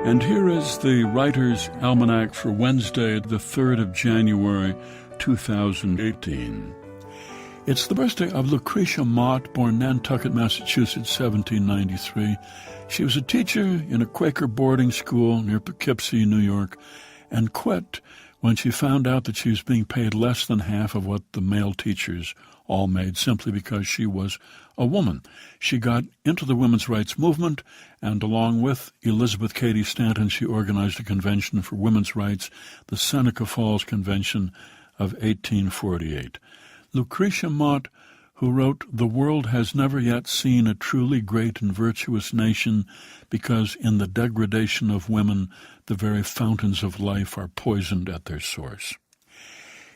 And here is the Writer's Almanac for Wednesday, the 3rd of January, 2018. It's the birthday of Lucretia Mott, born Nantucket, Massachusetts, 1793. She was a teacher in a Quaker boarding school near Poughkeepsie, New York, and quit when she found out that she was being paid less than half of what the male teachers all made, simply because she was a woman. She got into the women's rights movement, and along with Elizabeth Cady Stanton, she organized a convention for women's rights, the Seneca Falls Convention of 1848. Lucretia Mott, who wrote, "The world has never yet seen a truly great and virtuous nation, because in the degradation of women the very fountains of life are poisoned at their source."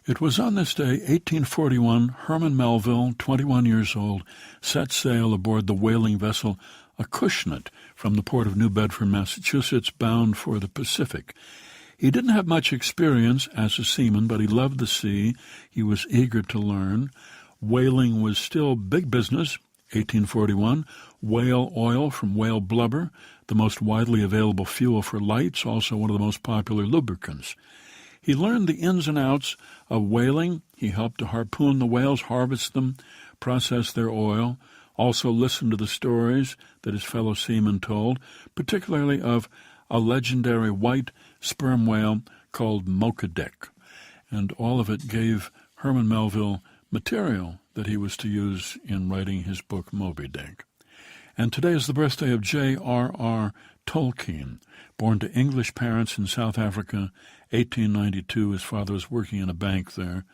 It was on this day, 1841, Herman Melville, 21 years old, set sail aboard the whaling vessel Acushnet from the port of New Bedford, Massachusetts, bound for the Pacific. He didn't have much experience as a seaman, but he loved the sea. He was eager to learn. Whaling was still big business, 1841. Whale oil from whale blubber, the most widely available fuel for lights, also one of the most popular lubricants. He learned the ins and outs of whaling. He helped to harpoon the whales, harvest them, process their oil, also listened to the stories that his fellow seamen told, particularly of a legendary white sperm whale called Mochadeck. And all of it gave Herman Melville material that he was to use in writing his book Moby Dick. And today is the birthday of J.R.R. Tolkien, born to English parents in South Africa, 1892. His father was working in a bank there.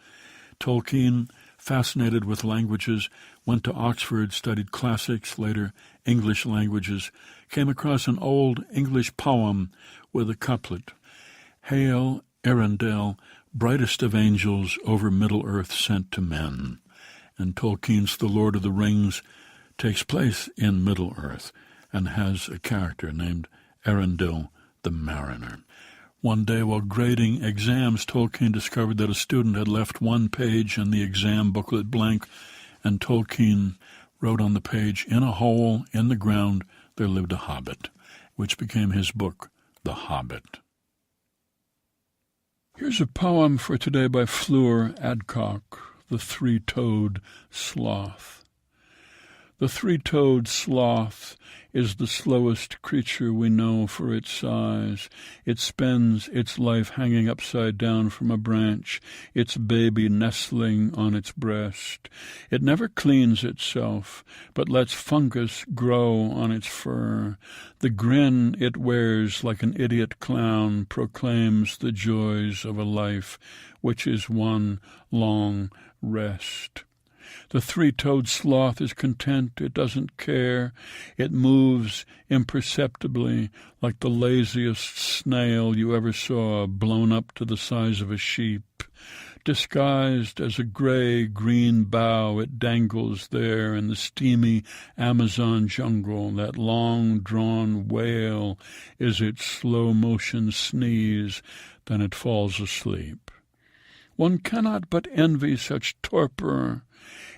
Tolkien, fascinated with languages, went to Oxford, studied classics, later English languages, came across an old English poem with a couplet: "Hail, Arundel, brightest of angels over Middle-earth sent to men." And Tolkien's The Lord of the Rings takes place in Middle-earth and has a character named Arundel the Mariner. One day while grading exams, Tolkien discovered that a student had left one page in the exam booklet blank, and Tolkien wrote on the page, "In a hole in the ground there lived a hobbit," which became his book, The Hobbit. Here's a poem for today by Fleur Adcock, The Three-Toed Sloth. The three-toed sloth is the slowest creature we know for its size. It spends its life hanging upside down from a branch, its baby nestling on its breast. It never cleans itself, but lets fungus grow on its fur. The grin it wears like an idiot clown proclaims the joys of a life, which is one long rest. The three-toed sloth is content, it doesn't care. It moves imperceptibly like the laziest snail you ever saw, blown up to the size of a sheep. Disguised as a gray-green bough, it dangles there in the steamy Amazon jungle. That long-drawn wail is its slow-motion sneeze, then it falls asleep. One cannot but envy such torpor.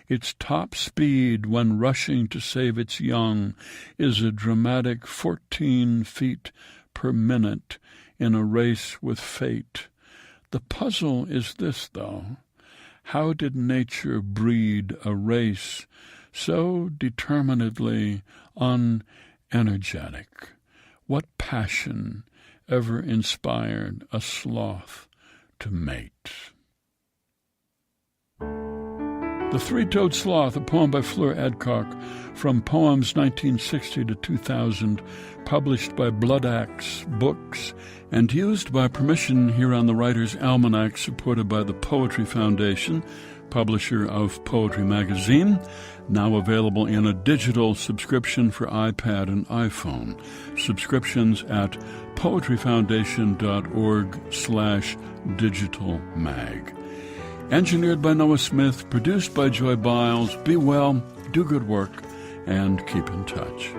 Its top speed when rushing to save its young is a dramatic 14 feet per minute in a race with fate. The puzzle is this, though. How did nature breed a race so determinedly unenergetic? What passion ever inspired a sloth to mate? The Three-Toed Sloth, a poem by Fleur Adcock, from Poems 1960 to 2000, published by Blood Axe Books, and used by permission here on the Writer's Almanac, supported by the Poetry Foundation, publisher of Poetry Magazine, now available in a digital subscription for iPad and iPhone. Subscriptions at poetryfoundation.org/digitalmag. Engineered by Noah Smith, produced by Joy Biles. Be well, do good work, and keep in touch.